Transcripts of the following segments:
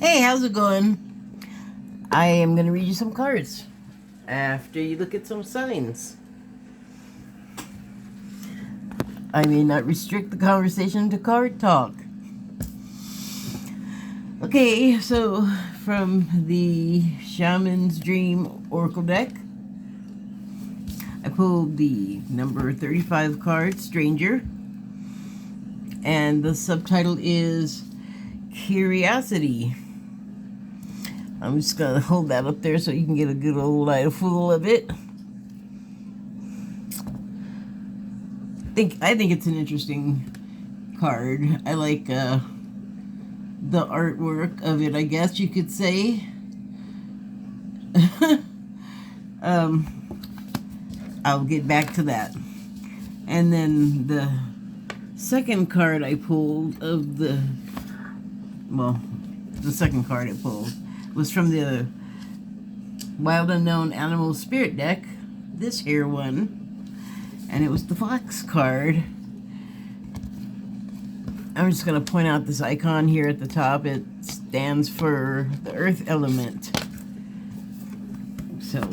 Hey, how's it going? I am going to read you some cards after you look at some signs. I may not restrict the conversation to card talk. Okay, so from the Shaman's Dream Oracle deck, I pulled the number 35 card, Stranger, and the subtitle is Curiosity. I'm just going to hold that up there so you can get a good old eyeful of it. I think it's an interesting card. I like the artwork of it, I guess you could say. I'll get back to that. And then the second card I pulled of the second card I pulled was from the Wild Unknown Animal Spirit deck, this here one, and it was the Fox card. I'm just going to point out this icon here at the top. It stands for the Earth element. So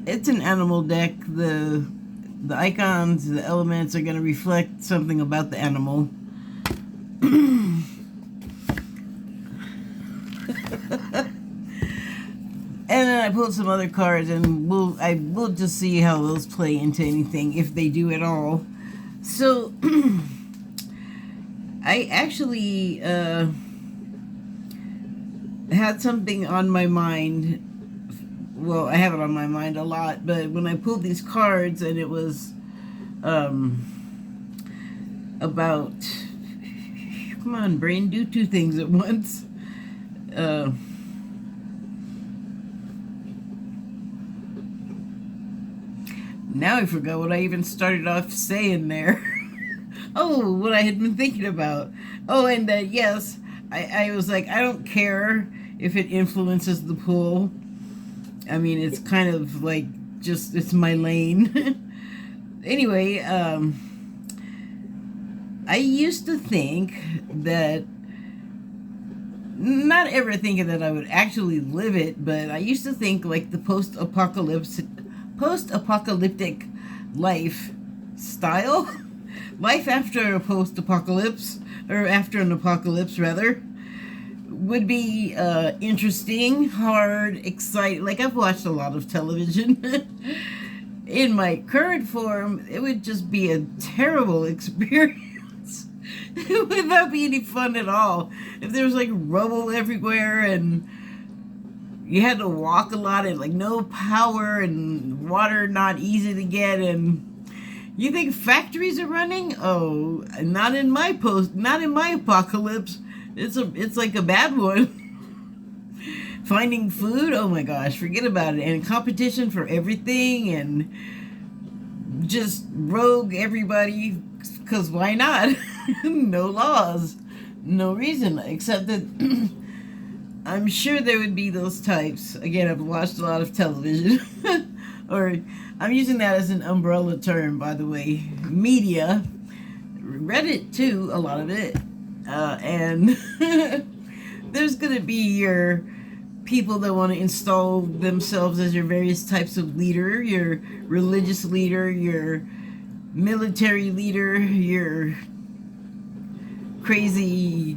it's an animal deck. The icons, the elements are going to reflect something about the animal. And then I pulled some other cards, and we'll just see how those play into anything, if they do at all. So I actually had something on my mind. Well, I have it on my mind a lot, but when I pulled these cards, and it was about, come on, brain, do two things at once. Now I forgot what I even started off saying there. Oh, what I had been thinking about. Oh, and yes, I was like, I don't care if it influences the pull. I mean, it's kind of like just, it's my lane. Anyway, I used to think that, not ever thinking that I would actually live it, but I used to think like the post-apocalyptic lifestyle, life after a post-apocalypse, or after an apocalypse rather, would be interesting, hard, exciting. Like, I've watched a lot of television. In my current form, it would just be a terrible experience. It would not be any fun at all. If there was like rubble everywhere and you had to walk a lot and like no power and water not easy to get, and you think factories are running? Oh, not in my apocalypse. It's like a bad one. Finding food, oh my gosh, forget about it. And competition for everything, and just rogue everybody, because why not? No laws, no reason, except that I'm sure there would be those types. Again, I've watched a lot of television. Or, I'm using that as an umbrella term, by the way. Media. Reddit, too, a lot of it. And there's going to be your people that want to install themselves as your various types of leader. Your religious leader, your military leader, your crazy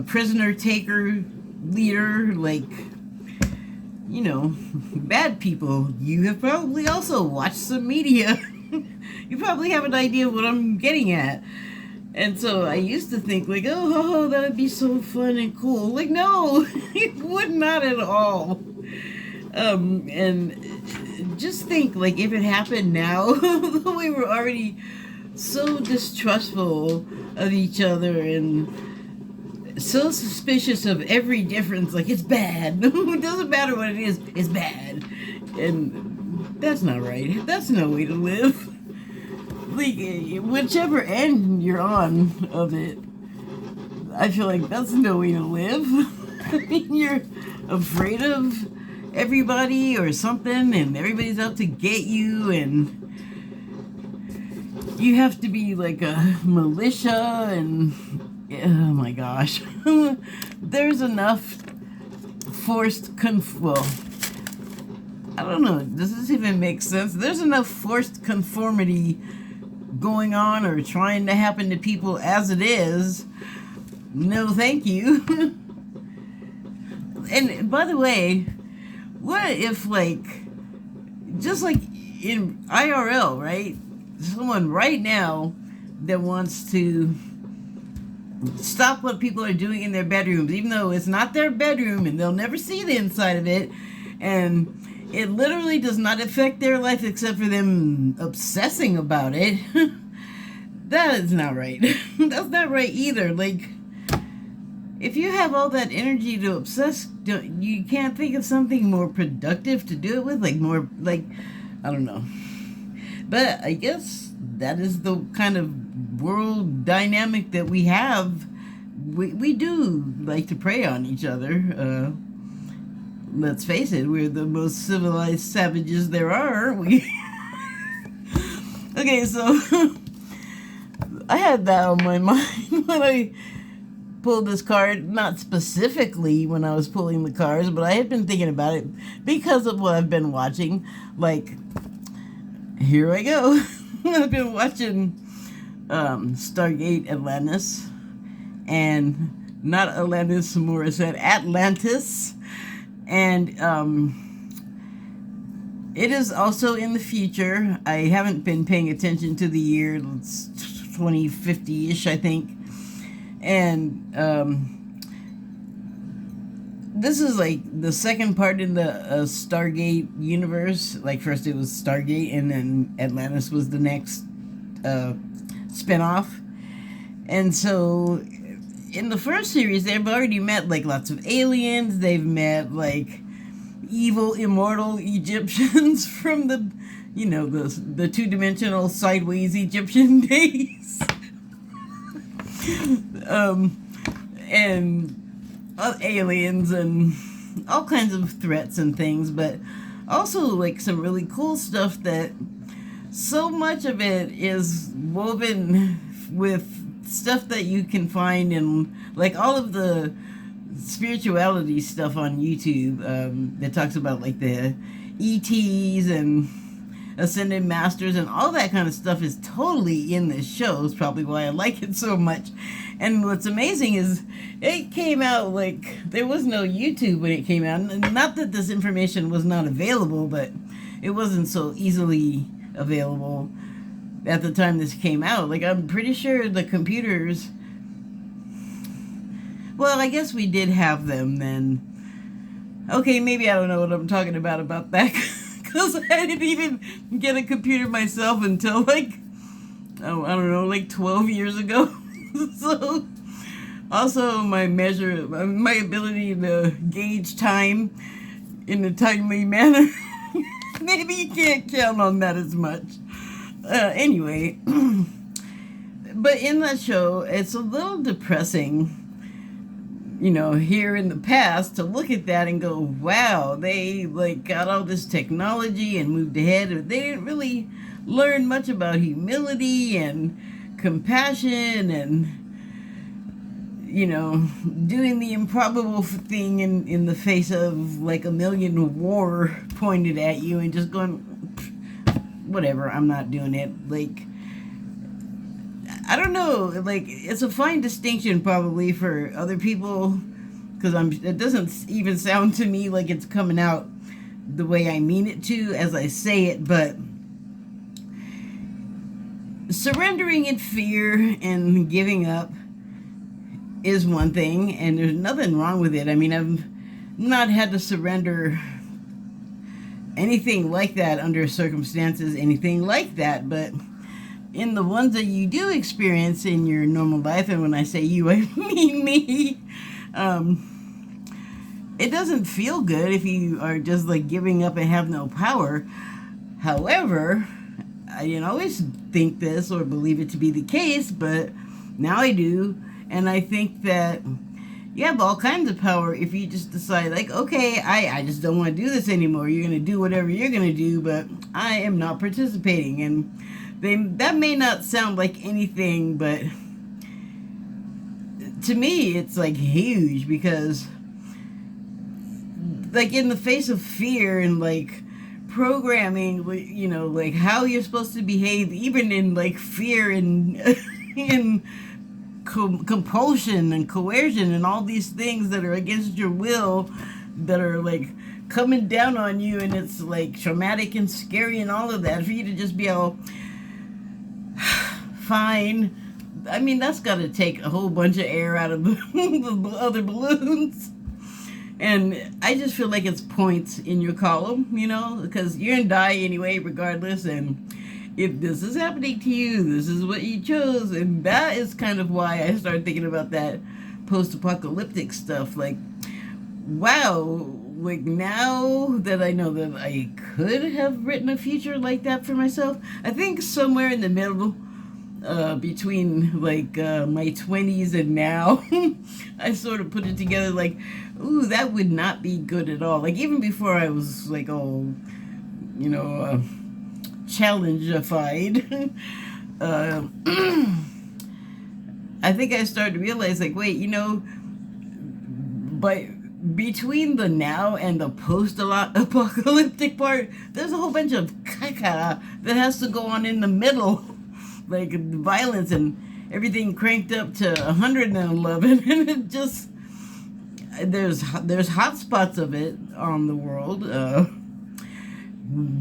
prisoner taker leader, like, you know, bad people. You have probably also watched some media. You probably have an idea of what I'm getting at. And so I used to think like, oh, that would be so fun and cool. Like, no, it would not at all. And just think, like, if it happened now, the way we're already so distrustful of each other and so suspicious of every difference, like, it's bad. It doesn't matter what it is, it's bad. And that's not right. That's no way to live. Like, whichever end you're on of it, I feel like that's no way to live. I mean, you're afraid of everybody or something, and everybody's out to get you, and you have to be like a militia and Oh my gosh. There's enough well, I don't know, does this even make sense? There's enough forced conformity going on or trying to happen to people as it is. No, thank you. And by the way, what if, like, just like in IRL, right? Someone right now that wants to stop what people are doing in their bedrooms, even though it's not their bedroom and they'll never see the inside of it, and it literally does not affect their life except for them obsessing about it. That is not right. That's not right either. Like, if you have all that energy to obsess, you can't think of something more productive to do it with? Like, more, like, I don't know. But I guess that is the kind of world dynamic that we have. We do like to prey on each other. Let's face it, we're the most civilized savages there are, aren't we? Okay, so I had that on my mind when I pulled this card. Not specifically when I was pulling the cards, but I had been thinking about it because of what I've been watching. Like, here I go. I've been watching Stargate Atlantis, and not Atlantis Morissette, Atlantis. And it is also in the future. I haven't been paying attention to the year. It's 2050-ish, I think. And this is like the second part in the Stargate universe. Like, first it was Stargate, and then Atlantis was the next spinoff. And so in the first series, they've already met, like, lots of aliens. They've met, like, evil, immortal Egyptians from the, you know, the two-dimensional sideways Egyptian days. And aliens and all kinds of threats and things, but also, like, some really cool stuff that so much of it is woven with stuff that you can find in, like, all of the spirituality stuff on YouTube that talks about, like, the ETs and Ascended Masters and all that kind of stuff is totally in this show. It's probably why I like it so much. And what's amazing is it came out, like, there was no YouTube when it came out. And not that this information was not available, but it wasn't so easily available at the time this came out. Like, I'm pretty sure the computers, well, I guess we did have them then. Okay, maybe I don't know what I'm talking about that. Because I didn't even get a computer myself until, like, oh, I don't know, like 12 years ago. So, also my ability to gauge time in a timely manner, maybe you can't count on that as much. Anyway, but in that show, it's a little depressing, you know, here in the past, to look at that and go, wow, they, like, got all this technology and moved ahead. They didn't really learn much about humility and compassion and, you know, doing the improbable thing in the face of, like, a million war pointed at you and just going, whatever, I'm not doing it. Like, I don't know, like, it's a fine distinction probably for other people, because it doesn't even sound to me like it's coming out the way I mean it to as I say it, but surrendering in fear and giving up is one thing, and there's nothing wrong with it. I mean, I've not had to surrender anything like that under circumstances, anything like that, but in the ones that you do experience in your normal life, and when I say you, I mean me, it doesn't feel good if you are just, like, giving up and have no power. However, I didn't always think this or believe it to be the case, but now I do, and I think that you have all kinds of power if you just decide, like, okay, I just don't want to do this anymore. You're going to do whatever you're going to do, but I am not participating. And that may not sound like anything, but to me, it's like huge because, like, in the face of fear and like programming, like how you're supposed to behave, even in like fear and in compulsion and coercion and all these things that are against your will, that are like coming down on you, and it's like traumatic and scary and all of that, for you to just be all fine. I mean, that's got to take a whole bunch of air out of the other balloons. And I just feel like it's points in your column, because you're going to die anyway, regardless. And if this is happening to you, this is what you chose. And that is kind of why I started thinking about that post-apocalyptic stuff. Like, wow, like now that I know that I could have written a future like that for myself, I think somewhere in the middle, between like my 20s and now, I sort of put it together like, ooh, that would not be good at all. Like, even before I was like all, challenge-ified, I think I started to realize, like, wait, but between the now and the post-apocalyptic part, there's a whole bunch of caca that has to go on in the middle. Like violence and everything cranked up to 111, and it just, there's hot spots of it on the world.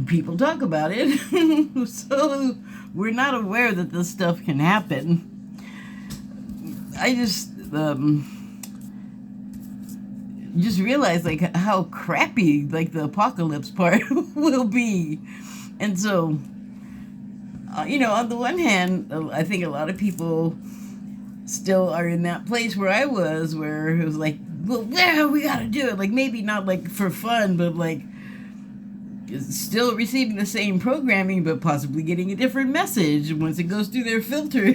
People talk about it, so we're not aware that this stuff can happen. I just realized like how crappy like the apocalypse part will be, and so. On the one hand, I think a lot of people still are in that place where I was, where it was like, well, yeah, we gotta do it. Like, maybe not like for fun, but like still receiving the same programming, but possibly getting a different message once it goes through their filter,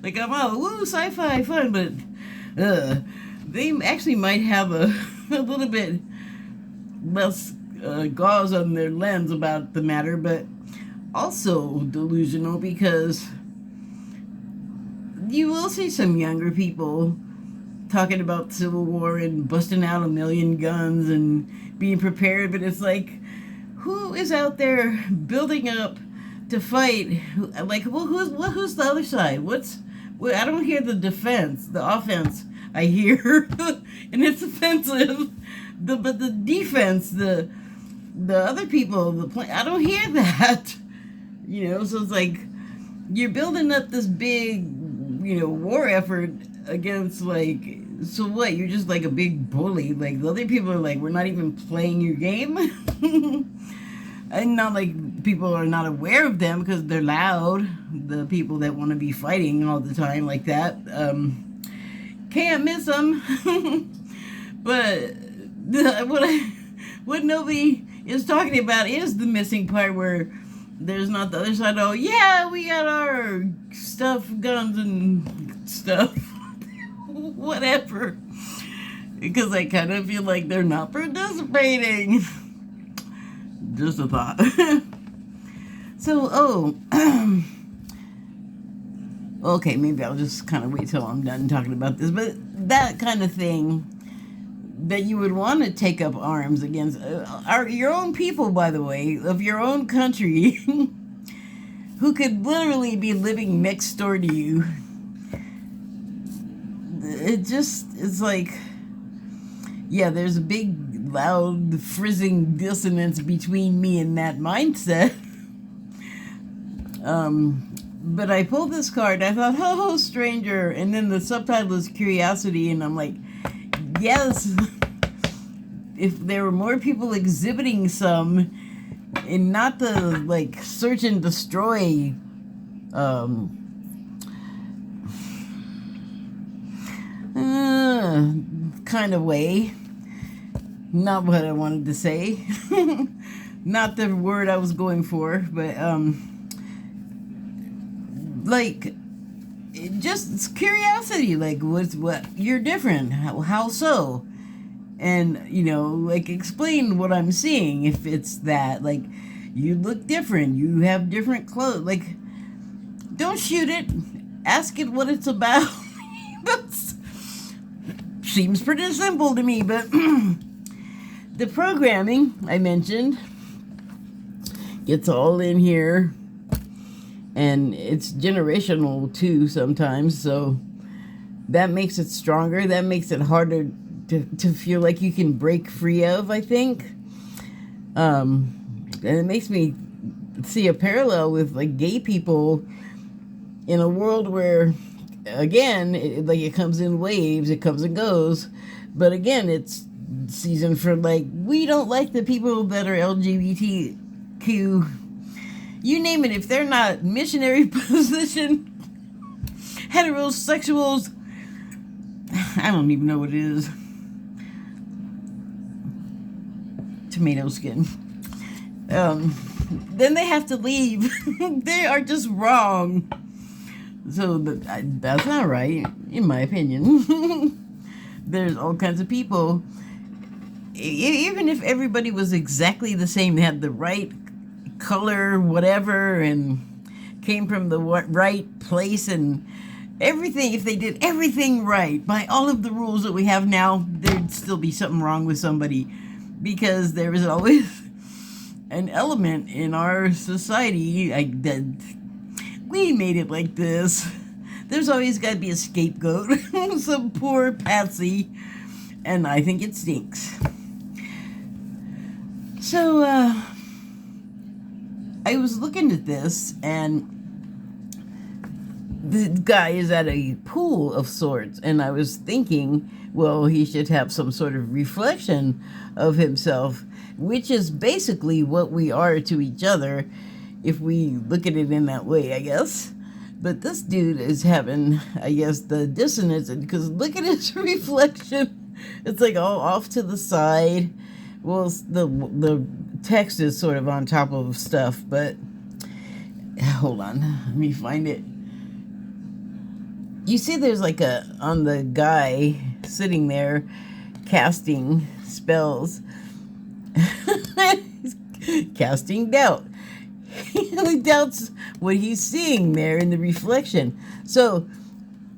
Like, I'm all, woo, sci-fi, fun, but they actually might have a little bit less gauze on their lens about the matter, but also delusional, because you will see some younger people talking about Civil War and busting out 1,000,000 guns and being prepared, but it's like, who is out there building up to fight? Like, well, who's the other side? I don't hear the defense, the offense. I hear, and it's offensive. But the defense, the other people, I don't hear that. So it's like you're building up this big, war effort against, like, so what? You're just like a big bully. Like, the other people are like, we're not even playing your game. And not like people are not aware of them because they're loud. The people that want to be fighting all the time like that, can't miss them. But what nobody is talking about is the missing part where there's not the other side. Oh, yeah, we got our stuff, guns and stuff. Whatever. Because I kind of feel like they're not participating. Just a thought. So, okay, maybe I'll just kind of wait till I'm done talking about this. But that kind of thing that you would want to take up arms against your own people, by the way, of your own country, who could literally be living next door to you. It's like, yeah, there's a big, loud, frizzing dissonance between me and that mindset. But I pulled this card, I thought, oh, stranger, and then the subtitle is curiosity, and I'm like, yes, if there were more people exhibiting some, and not the, like, search and destroy, kind of way. Not what I wanted to say. Not the word I was going for, but, like, just curiosity, like, what you're different, how so? And, like, explain what I'm seeing, if it's that, like, you look different, you have different clothes, like, don't shoot it, ask it what it's about. That seems pretty simple to me, but the programming I mentioned gets all in here, and it's generational too sometimes, so that makes it stronger. That makes it harder to feel like you can break free of, I think. And it makes me see a parallel with like gay people in a world where, again, it comes in waves, it comes and goes, but again, it's seasoned for like, we don't like the people that are LGBTQ, you name it. If they're not missionary position, heterosexuals, I don't even know what it is. Tomato skin. Then they have to leave. They are just wrong. So that's not right, in my opinion. There's all kinds of people. Even if everybody was exactly the same, they had the right color, whatever, and came from the right place and everything, if they did everything right by all of the rules that we have now, there'd still be something wrong with somebody, because there is always an element in our society that we made it like this. There's always got to be a scapegoat, some poor patsy, and I think it stinks. So I was looking at this, and the guy is at a pool of sorts, and I was thinking, well, he should have some sort of reflection of himself, which is basically what we are to each other, if we look at it in that way, I guess. But this dude is having, I guess, the dissonance, because look at his reflection. It's like all off to the side. Well, the text is sort of on top of stuff, but hold on, let me find it. You see there's like on the guy sitting there casting spells. He's casting doubt. He doubts what he's seeing there in the reflection. So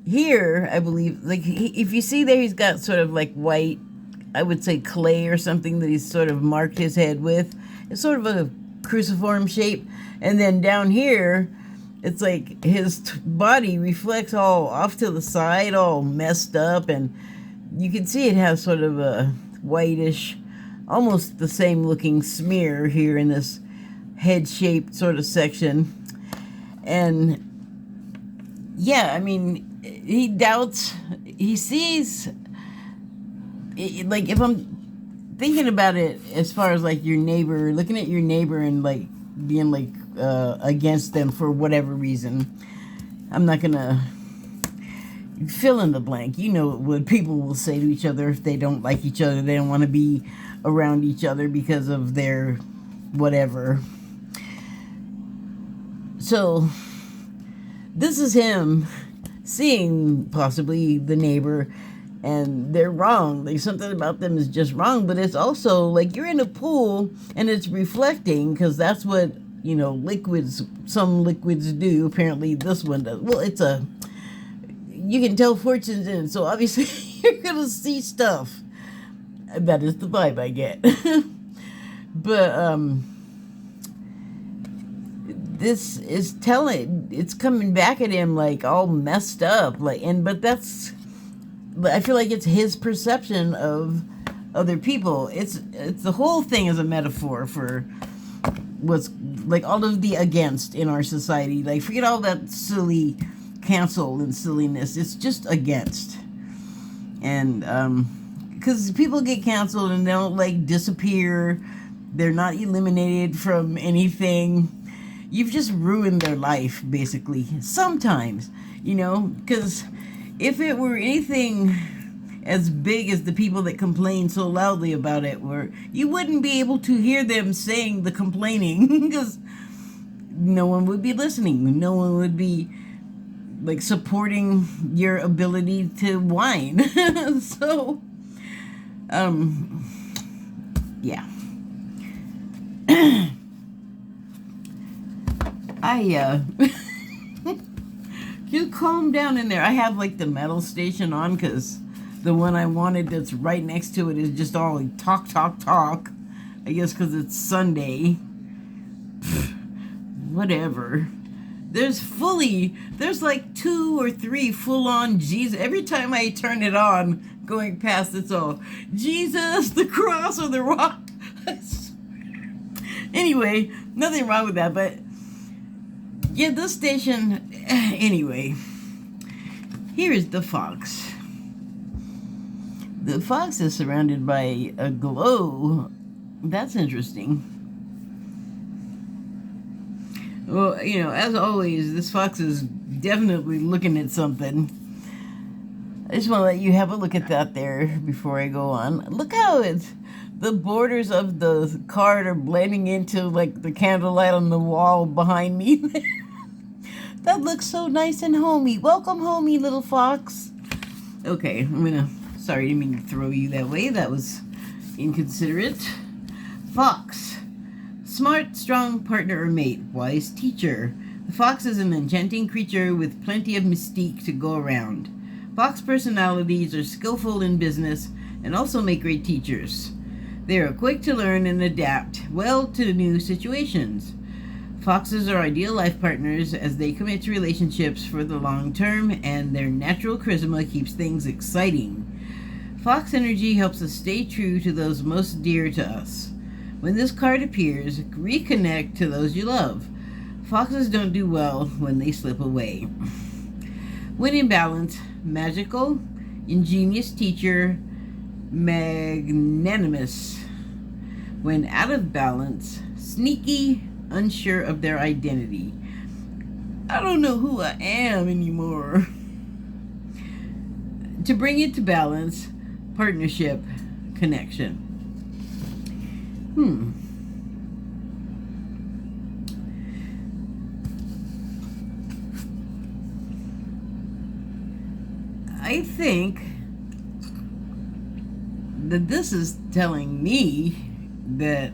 here, I believe, like if you see there, he's got sort of like white, I would say clay or something that he's sort of marked his head with. It's sort of a cruciform shape. And then down here, it's like his body reflects all off to the side, all messed up, and you can see it has sort of a whitish, almost the same looking smear here in this head-shaped sort of section. And yeah, I mean, he doubts, he sees, like if I'm thinking about it as far as like your neighbor, looking at your neighbor and like being like against them for whatever reason. I'm not gonna fill in the blank. You know what people will say to each other if they don't like each other. They don't want to be around each other because of their whatever. So this is him seeing possibly the neighbor, and they're wrong. Like something about them is just wrong, but it's also like you're in a pool and it's reflecting, because that's what, you know, some liquids do. Apparently this one does. Well, you can tell fortunes in it, so obviously you're gonna see stuff. That is the vibe I get. But this is it's coming back at him like all messed up, but I feel like it's his perception of other people. It's the whole thing is a metaphor for what's like all of the against in our society. Like forget all that silly cancel and silliness. It's just against. And because people get canceled and they don't like disappear, they're not eliminated from anything. You've just ruined their life, basically. Sometimes, you know, because if it were anything as big as the people that complain so loudly about it, you wouldn't be able to hear them saying the complaining, because no one would be listening. No one would be like supporting your ability to whine. So, yeah. I Just calm down in there. I have like the metal station on because the one I wanted that's right next to it is just all like talk, talk, talk. I guess because it's Sunday. Whatever. There's like 2 or 3 full-on Jesus. Every time I turn it on, going past, it's all Jesus, the cross, or the rock. Anyway, nothing wrong with that, but yeah, this station, anyway, here is the fox. The fox is surrounded by a glow. That's interesting. Well, as always, this fox is definitely looking at something. I just want to let you have a look at that there before I go on. Look how the borders of the card are blending into like the candlelight on the wall behind me. That looks so nice and homey. Welcome homey, little fox. Okay, sorry, I didn't mean to throw you that way. That was inconsiderate. Fox. Smart, strong partner or mate, wise teacher. The fox is an enchanting creature with plenty of mystique to go around. Fox personalities are skillful in business and also make great teachers. They are quick to learn and adapt well to new situations. Foxes are ideal life partners as they commit to relationships for the long term, and their natural charisma keeps things exciting. Fox energy helps us stay true to those most dear to us. When this card appears, reconnect to those you love. Foxes don't do well when they slip away. When in balance, magical, ingenious teacher, magnanimous. When out of balance, sneaky, unsure of their identity. I don't know who I am anymore. To bring it to balance, partnership, connection. I think that this is telling me that,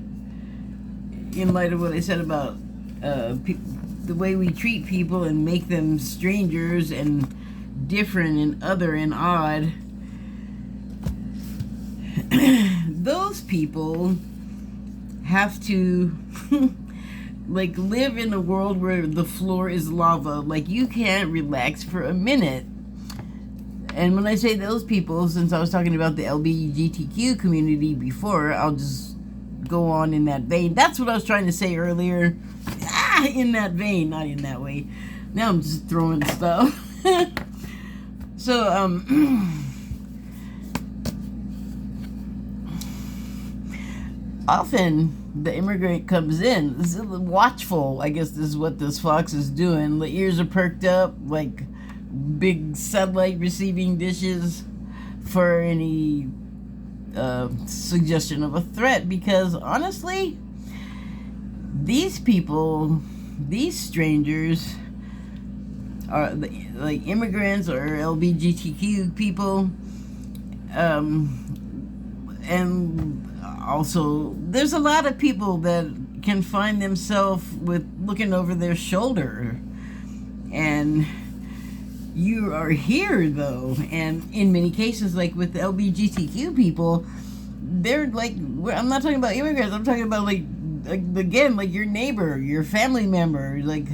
in light of what I said about the way we treat people and make them strangers and different and other and odd, those people have to like live in a world where the floor is lava. Like, you can't relax for a minute. And when I say those people, since I was talking about the LGBTQ community before, I'll just go on in that vein. That's what I was trying to say earlier. In that vein, not in that way. Now I'm just throwing stuff. So, often the immigrant comes in, this is watchful, I guess this is what this fox is doing. The ears are perked up like big satellite receiving dishes for any suggestion of a threat, because honestly, these people, these strangers, are like immigrants or LGBTQ people, and also there's a lot of people that can find themselves with looking over their shoulder, and you are here though. And in many cases, like with the LGBTQ people, they're like, I'm not talking about immigrants, I'm talking about like again, like your neighbor, your family member, like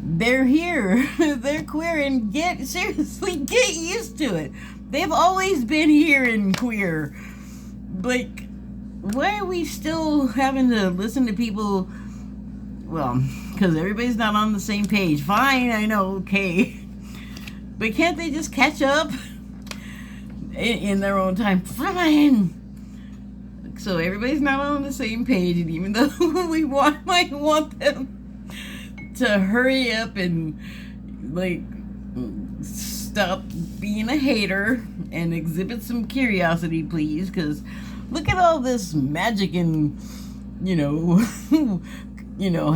they're here. They're queer, and seriously get used to it. They've always been here and queer. Like, why are we still having to listen to people? Well, because everybody's not on the same page. Fine, I know, okay. But can't they just catch up in their own time? Fine. So everybody's not on the same page, and even though we might want them to hurry up and like stop being a hater and exhibit some curiosity, please, because look at all this magic and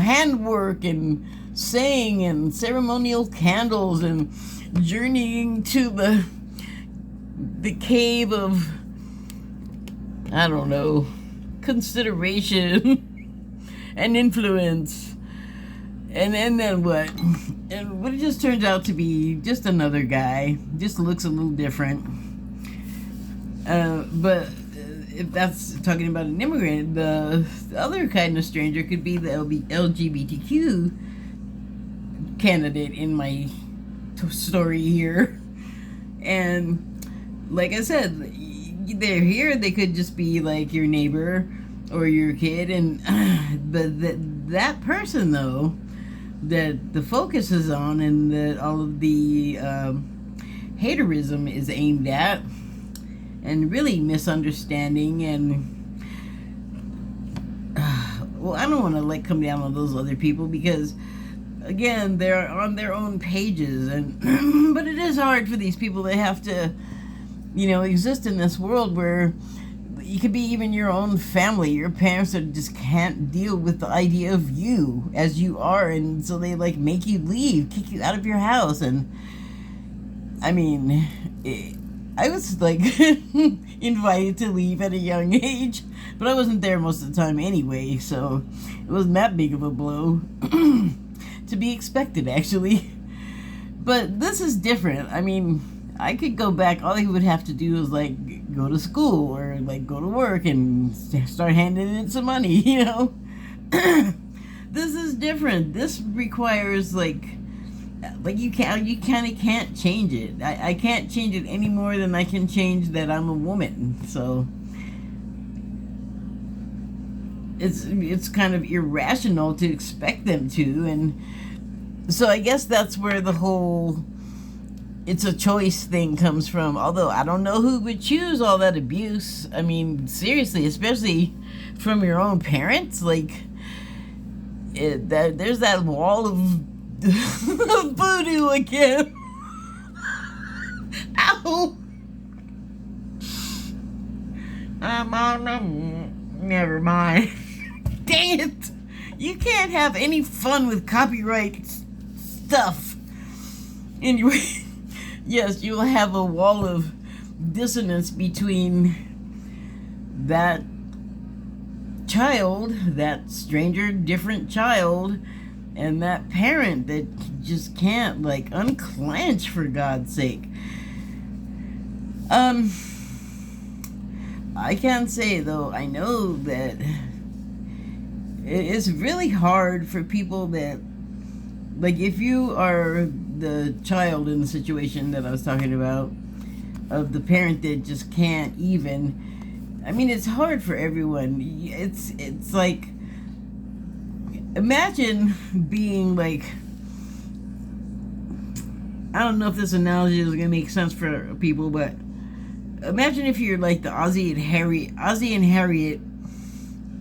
handwork and saying and ceremonial candles and journeying to the cave of, I don't know, consideration and influence. And then what? And what it just turns out to be just another guy. Just looks a little different. But if that's talking about an immigrant, the other kind of stranger could be the LGBTQ candidate in my story here. And like I said, they're here. They could just be like your neighbor or your kid, and but that person though, that the focus is on, and that all of the haterism is aimed at, and really misunderstanding, and well, I don't want to like come down on those other people because again, they're on their own pages, and but it is hard for these people. They have to, exist in this world where you could be even your own family. Your parents that just can't deal with the idea of you as you are, and so they like make you leave, kick you out of your house. And I mean, I was like invited to leave at a young age, but I wasn't there most of the time anyway, so it wasn't that big of a blow. To be expected, actually. But this is different. I mean, I could go back. All he would have to do is like go to school or like go to work and start handing in some money, This is different. This requires like you kind of can't change it. I can't change it any more than I can change that I'm a woman. So it's kind of irrational to expect them to, and so I guess that's where the whole it's a choice thing comes from. Although I don't know who would choose all that abuse. I mean, seriously, especially from your own parents. Like there's that wall of voodoo again. Ow! Never mind. Dang it! You can't have any fun with copyright stuff. Anyway, yes, you'll have a wall of dissonance between that child, that stranger, different child, and that parent that just can't, like, unclench, for God's sake. I can't say, though, I know that it's really hard for people that, like, if you are the child in the situation that I was talking about, of the parent that just can't even, I mean, it's hard for everyone. It's like, imagine being like, I don't know if this analogy is going to make sense for people, but imagine if you're like the Ozzie and Harriet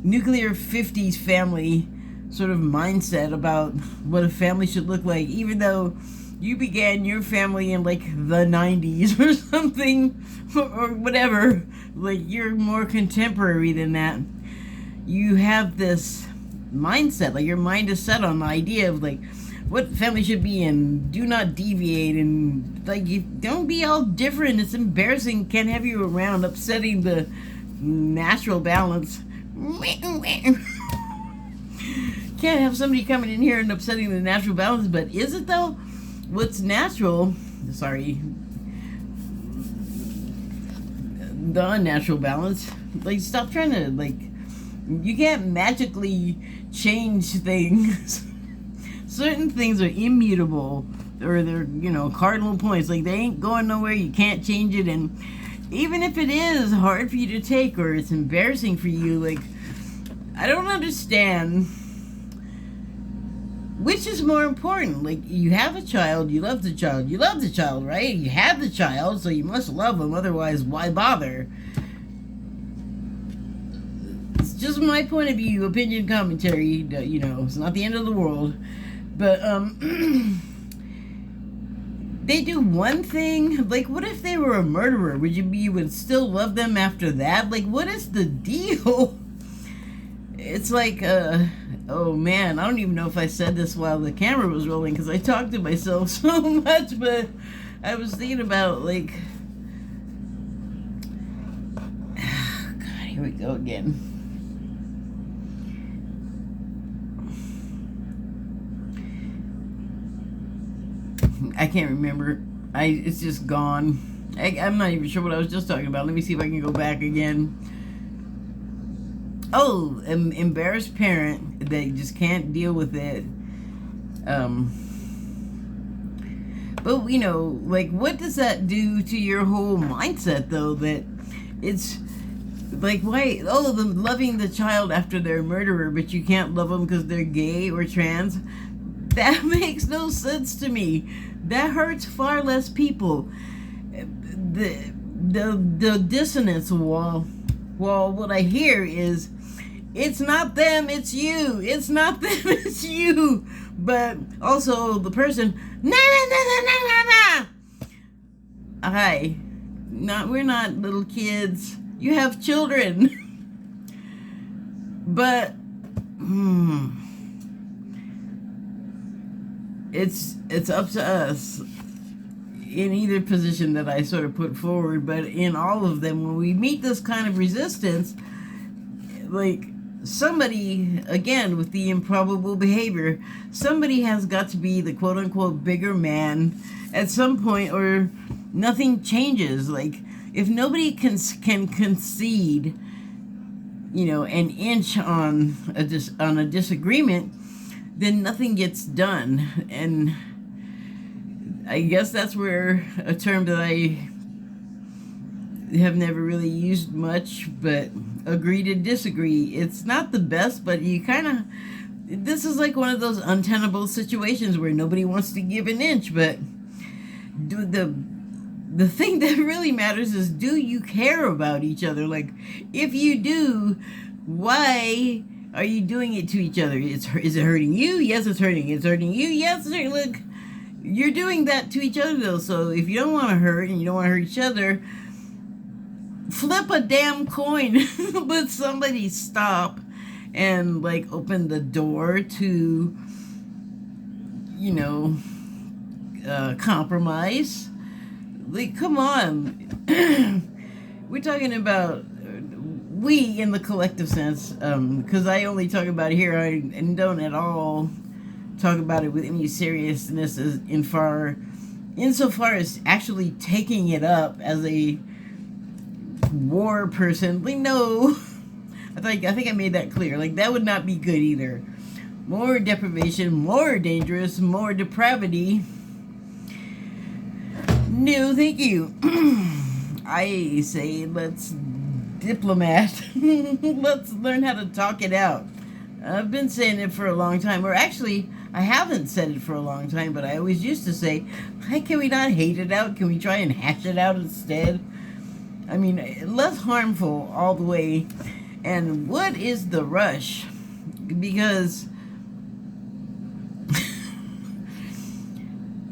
nuclear 50s family sort of mindset about what a family should look like, even though you began your family in like the 90s or something, or whatever. Like, you're more contemporary than that. You have this mindset, like your mind is set on the idea of like what family should be, and do not deviate, and like, you don't be all different. It's embarrassing. Can't have you around, upsetting the natural balance. Can't have somebody coming in here and upsetting the natural balance. But is it though? What's natural, sorry, the unnatural balance, like, stop trying to, like, you can't magically change things. Certain things are immutable, or they're, cardinal points. Like, they ain't going nowhere. You can't change it. And even if it is hard for you to take, or it's embarrassing for you, like, I don't understand which is more important. Like, you have a child, you love the child, right? You have the child, so you must love them. Otherwise, why bother? It's just my point of view, opinion, commentary. It's not the end of the world. But, they do one thing. Like, what if they were a murderer? You would still love them after that? Like, what is the deal? It's like, oh man, I don't even know if I said this while the camera was rolling, because I talked to myself so much, but I was thinking about, like, God, here we go again. I can't remember. It's just gone. I'm not even sure what I was just talking about. Let me see if I can go back again. Oh, an embarrassed parent that just can't deal with it. But you know, like, what does that do to your whole mindset, though? That it's like, why? Oh, the loving the child after they're a murderer, but you can't love them because they're gay or trans. That makes no sense to me. That hurts far less people. The dissonance wall. Well, what I hear is, it's not them, it's you. It's not them, it's you. But also the person, nah. Hi, we're not little kids. You have children. But it's up to us in either position that I sort of put forward, but in all of them, when we meet this kind of resistance, like, somebody, again, with the improbable behavior, somebody has got to be the quote-unquote bigger man at some point, or nothing changes. Like, if nobody can concede, you know, an inch on a disagreement, then nothing gets done. And I guess that's where a term that I have never really used much, but agree to disagree. It's not the best, but you kind of, this is like one of those untenable situations where nobody wants to give an inch. But the thing that really matters is, do you care about each other? Like, if you do, why are you doing it to each other? Is it hurting you? Yes, it's hurting. It's hurting you? Yes, it's hurting. Look, you're doing that to each other, though. So if you don't want to hurt and you don't want to hurt each other, flip a damn coin. Let somebody stop and, like, open the door to, you know, compromise. Like, come on. We're talking about we in the collective sense, because I only talk about it here. I don't at all talk about it with any seriousness insofar as actually taking it up as a war person. Like, no. I think I made that clear. Like, that would not be good either. More deprivation, more dangerous, more depravity. No, thank you. I say, let's diplomat. Let's learn how to talk it out. I've been saying it for a long time, or actually, I haven't said it for a long time, but I always used to say, hey, can we not hate it out? Can we try and hash it out instead? I mean, less harmful all the way. And what is the rush? Because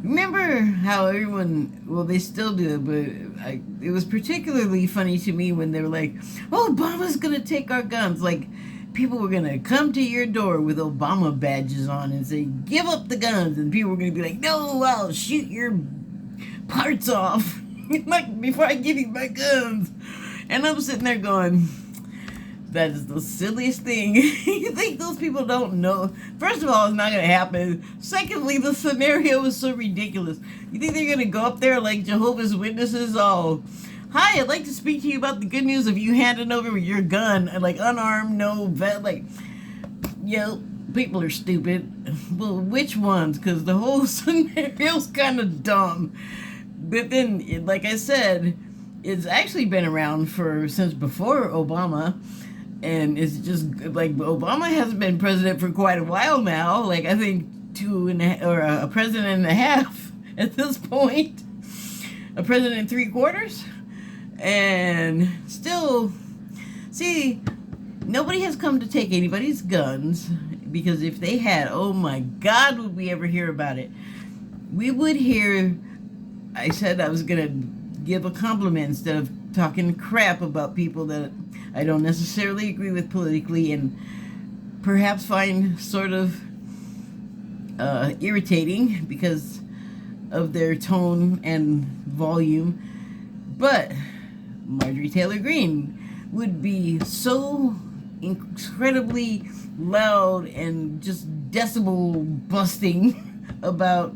remember how everyone, well, they still do it, but it was particularly funny to me when they were like, oh, Obama's gonna take our guns. Like, people were gonna come to your door with Obama badges on and say, give up the guns. And people were gonna be like, no, I'll shoot your parts off. Like, before I give you my guns. And I'm sitting there going, that is the silliest thing. You think those people don't know? First of all, it's not going to happen. Secondly, the scenario is so ridiculous. You think they're going to go up there like Jehovah's Witnesses? Oh, hi, I'd like to speak to you about the good news of you handing over your gun, and like, unarmed, no vet. Like, yo, people are stupid. Well, which ones? Because the whole scenario's kind of dumb. But then, like I said, it's actually been around since before Obama. And it's just, like, Obama hasn't been president for quite a while now. Like, I think a president and a half at this point. A president and 3/4. And still, see, nobody has come to take anybody's guns. Because if they had, oh my God, would we ever hear about it? We would hear, I said I was going to give a compliment instead of talking crap about people that I don't necessarily agree with politically and perhaps find sort of irritating because of their tone and volume. But Marjorie Taylor Greene would be so incredibly loud and just decibel busting about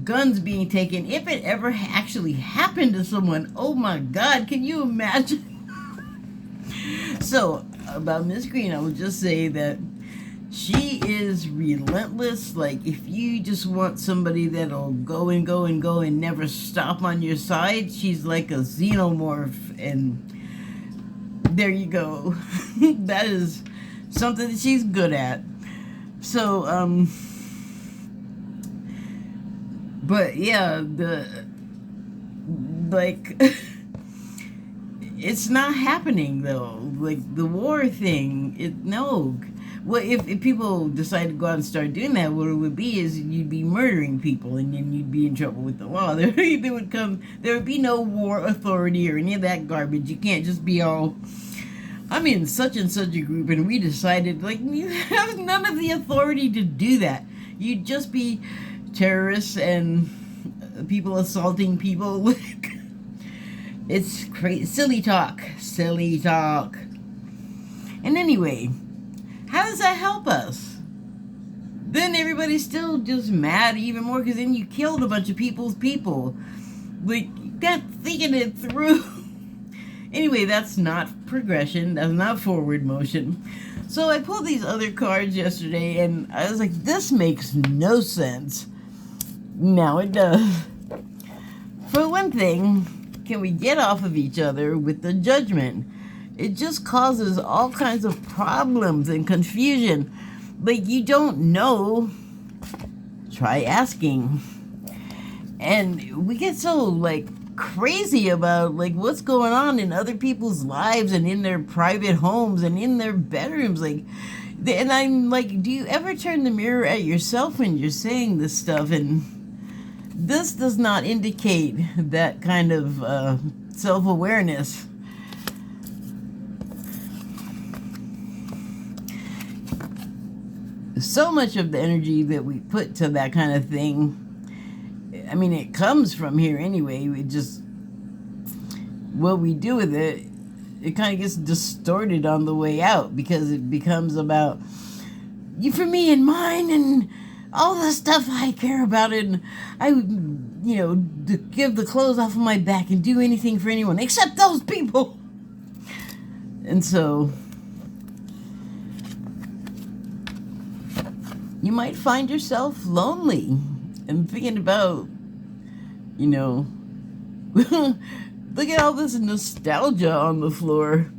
guns being taken, if it ever actually happened to someone. Oh my God, can you imagine? So, about Miss Green, I would just say that she is relentless. Like, if you just want somebody that'll go and go and go and never stop on your side, she's like a xenomorph, and there you go. That is something that she's good at. So, but yeah, it's not happening though. Like the war thing, no. Well, if people decide to go out and start doing that, what it would be is you'd be murdering people, and then you'd be in trouble with the law. There would be no war authority or any of that garbage. You can't just be all, I'm in such and such a group, and we decided, like, you have none of the authority to do that. You'd just be terrorists and people assaulting people. Like, it's crazy, silly talk. And anyway, how does that help us? Then everybody's still just mad even more, because then you killed a bunch of people's people. Like, not thinking it through. Anyway, that's not progression. That's not forward motion. So I pulled these other cards yesterday, and I was like, this makes no sense. Now it does. For one thing, can we get off of each other with the judgment? It just causes all kinds of problems and confusion. Like, you don't know, try asking. And we get so, like, crazy about, like, what's going on in other people's lives and in their private homes and in their bedrooms. Like, and I'm like, do you ever turn the mirror at yourself when you're saying this stuff? And this does not indicate that kind of self-awareness. So much of the energy that we put to that kind of thing, I mean, it comes from here anyway. We just, what we do with it, it kind of gets distorted on the way out, because it becomes about you for me and mine and all the stuff I care about, and I would, give the clothes off of my back and do anything for anyone except those people. And so you might find yourself lonely and thinking about, look at all this nostalgia on the floor.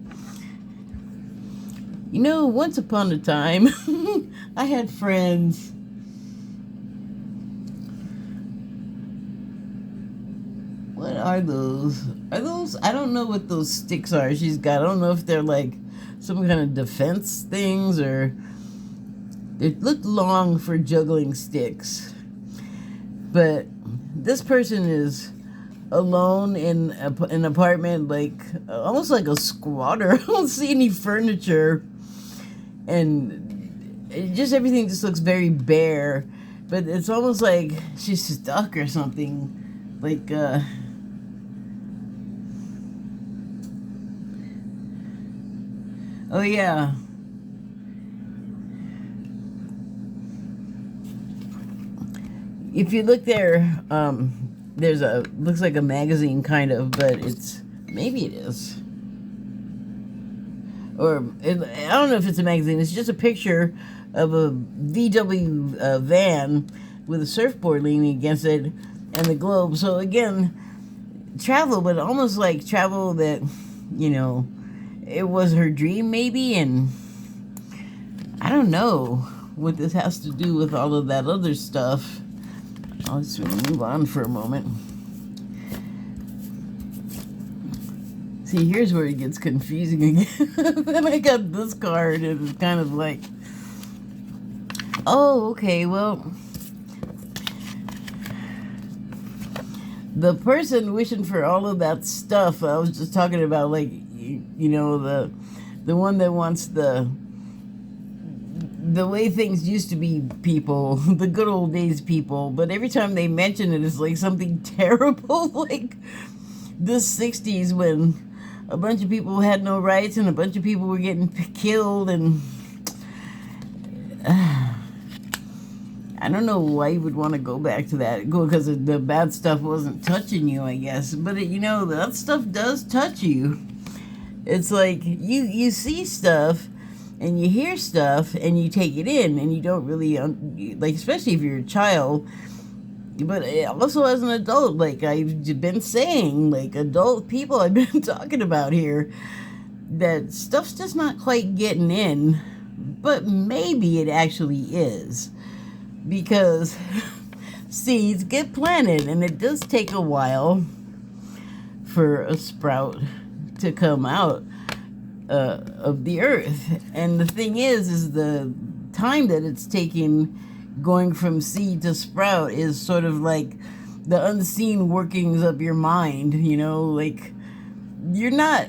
Once upon a time, I had friends. What are those? I don't know what those sticks are she's got. I don't know if they're like some kind of defense things, or they look long for juggling sticks. But this person is alone in an apartment, like almost like a squatter. I don't see any furniture, and everything just looks very bare. But it's almost like she's stuck or something. Like oh yeah. If you look there, there's looks like a magazine kind of, but maybe it is. Or, I don't know if it's a magazine. It's just a picture of a VW van with a surfboard leaning against it and the globe. So again, travel, but almost like travel that, it was her dream maybe, and I don't know what this has to do with all of that other stuff. Let's move on for a moment. See, here's where it gets confusing again. Then I got this card, and it's kind of like, oh, okay, well, the person wishing for all of that stuff, I was just talking about, like, the one that wants the way things used to be people, the good old days people, but every time they mention it, it's like something terrible, like the 60s when a bunch of people had no rights and a bunch of people were getting killed, and I I don't know why you would want to go back to that. Go because the bad stuff wasn't touching you, I guess. But that stuff does touch you. It's like you see stuff and you hear stuff and you take it in and you don't really like, especially if you're a child. But also as an adult, like I've been saying, like adult people I've been talking about here, that stuff's just not quite getting in. But maybe it actually is. Because seeds get planted and it does take a while for a sprout to come out of the earth. And the thing is the time that it's taking going from seed to sprout is sort of like the unseen workings of your mind, like you're not,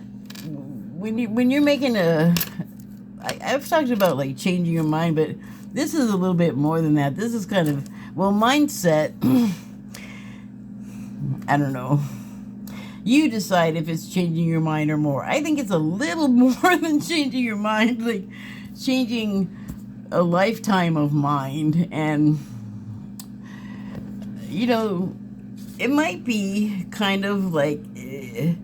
when you're making I've talked about like changing your mind, but this is a little bit more than that. This is kind of, mindset. I don't know. You decide if it's changing your mind or more. I think it's a little more than changing your mind, like changing a lifetime of mind. And, it might be kind of like, it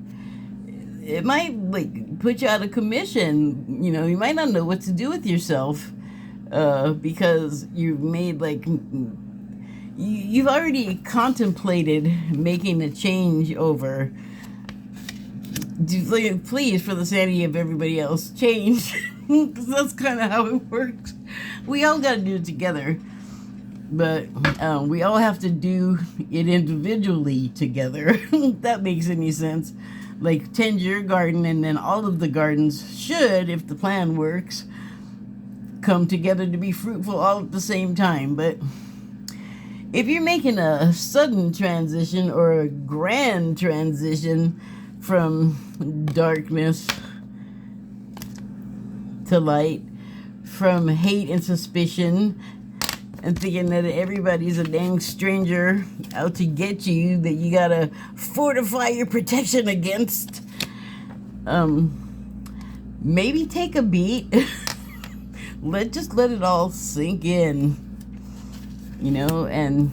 might like put you out of commission. You might not know what to do with yourself. Because you've made you've already contemplated making a change over. Please, for the sanity of everybody else, change. Because that's kind of how it works. We all got to do it together. But we all have to do it individually together. If that makes any sense. Like, tend your garden, and then all of the gardens should, if the plan works, come together to be fruitful all at the same time. But if you're making a sudden transition or a grand transition from darkness to light, from hate and suspicion, and thinking that everybody's a dang stranger out to get you, that you gotta fortify your protection against, maybe take a beat. Just let it all sink in, and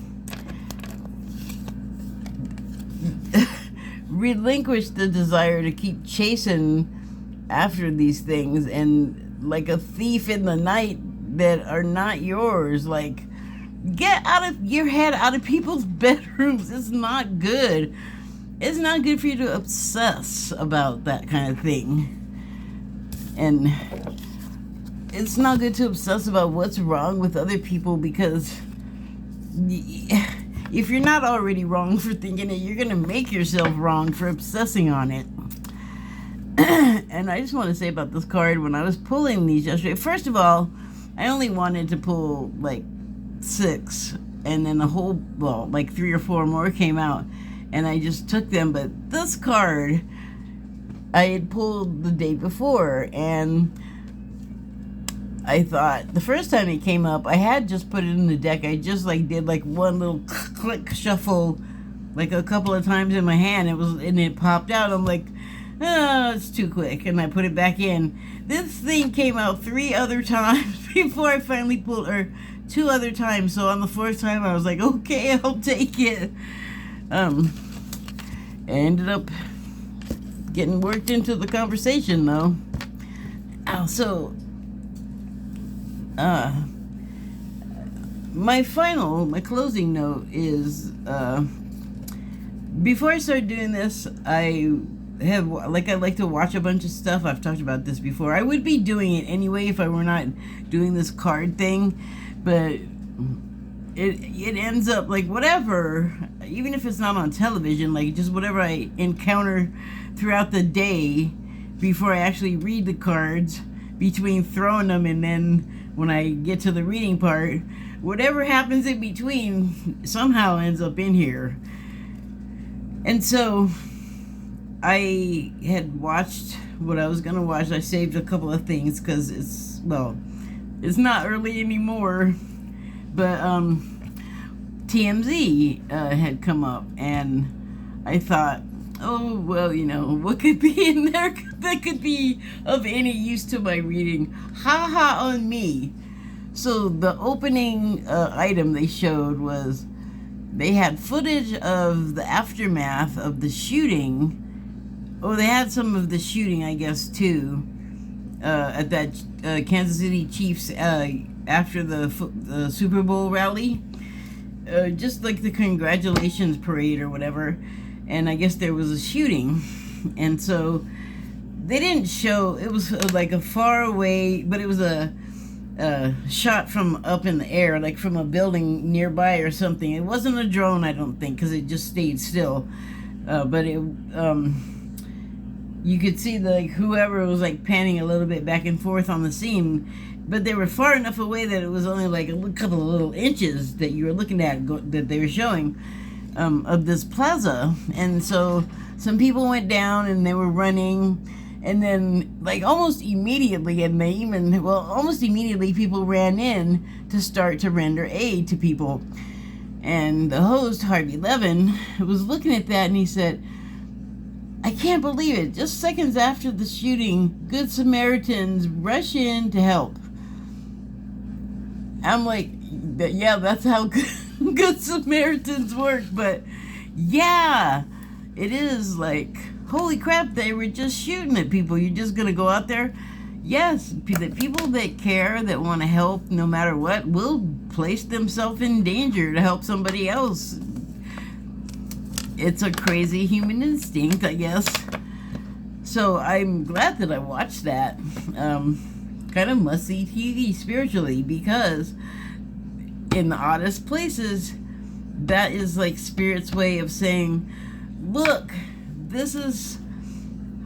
relinquish the desire to keep chasing after these things, and like a thief in the night that are not yours. Like, get out of your head, out of people's bedrooms. It's not good. It's not good for you to obsess about that kind of thing. And it's not good to obsess about what's wrong with other people, because if you're not already wrong for thinking it, you're going to make yourself wrong for obsessing on it. And I just want to say about this card, when I was pulling these yesterday, first of all, I only wanted to pull like 6, and then like 3 or 4 more came out, and I just took them. But this card I had pulled the day before, and I thought the first time it came up, I had just put it in the deck. I just did one little click shuffle, like a couple of times in my hand. And it popped out. I'm like, oh, it's too quick, and I put it back in. This thing came out 3 other times before I finally pulled, or 2 other times. So on the 4th time, I was like, okay, I'll take it. I ended up getting worked into the conversation though. So my closing note is, before I started doing this, I like to watch a bunch of stuff. I've talked about this before. I would be doing it anyway if I were not doing this card thing, but it ends up like whatever, even if it's not on television, like just whatever I encounter throughout the day before I actually read the cards, between throwing them and then when I get to the reading part, whatever happens in between somehow ends up in here. And so I had watched what I was going to watch. I saved a couple of things because it's not early anymore. But TMZ had come up, and I thought, oh, well, what could be in there that could be of any use to my reading? Ha ha on me. So the opening item they showed was they had footage of the aftermath of the shooting. Oh, they had some of the shooting, I guess, too, at that Kansas City Chiefs after the Super Bowl rally. Just like the congratulations parade or whatever. And I guess there was a shooting. And so they didn't show, it was like a far away, but it was a shot from up in the air, like from a building nearby or something. It wasn't a drone, I don't think, because it just stayed still. But it, you could see like whoever was like panning a little bit back and forth on the scene, but they were far enough away that it was only like a couple of little inches that you were looking at that they were showing of this plaza. And so some people went down and they were running. And then, like, almost immediately, almost immediately, people ran in to start to render aid to people. And the host, Harvey Levin, was looking at that and he said, I can't believe it. Just seconds after the shooting, good Samaritans rush in to help. I'm like, yeah, that's how good Samaritans work. But, yeah, it is like, holy crap, they were just shooting at people. You're just going to go out there? Yes, the people that care, that want to help no matter what, will place themselves in danger to help somebody else. It's a crazy human instinct, I guess. So I'm glad that I watched that. Kind of must-see TV spiritually, because in the oddest places, that is like Spirit's way of saying, look, this is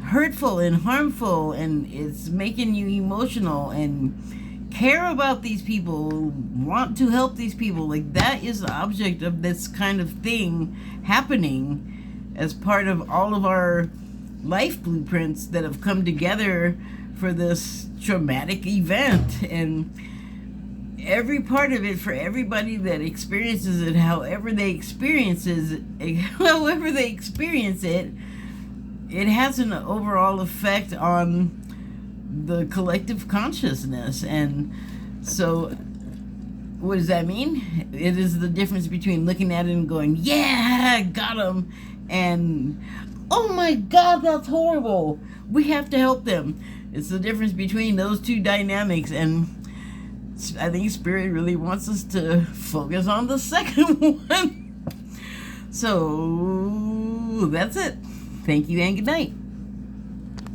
hurtful and harmful, and it's making you emotional and care about these people, want to help these people. Like, that is the object of this kind of thing happening as part of all of our life blueprints that have come together for this traumatic event. And every part of it, for everybody that experiences it, however they experience it, it has an overall effect on the collective consciousness. And so what does that mean? It is the difference between looking at it and going, yeah, got them, and oh my God, that's horrible, we have to help them. It's the difference between those two dynamics. And I think Spirit really wants us to focus on the second one. So that's it. Thank you and good night.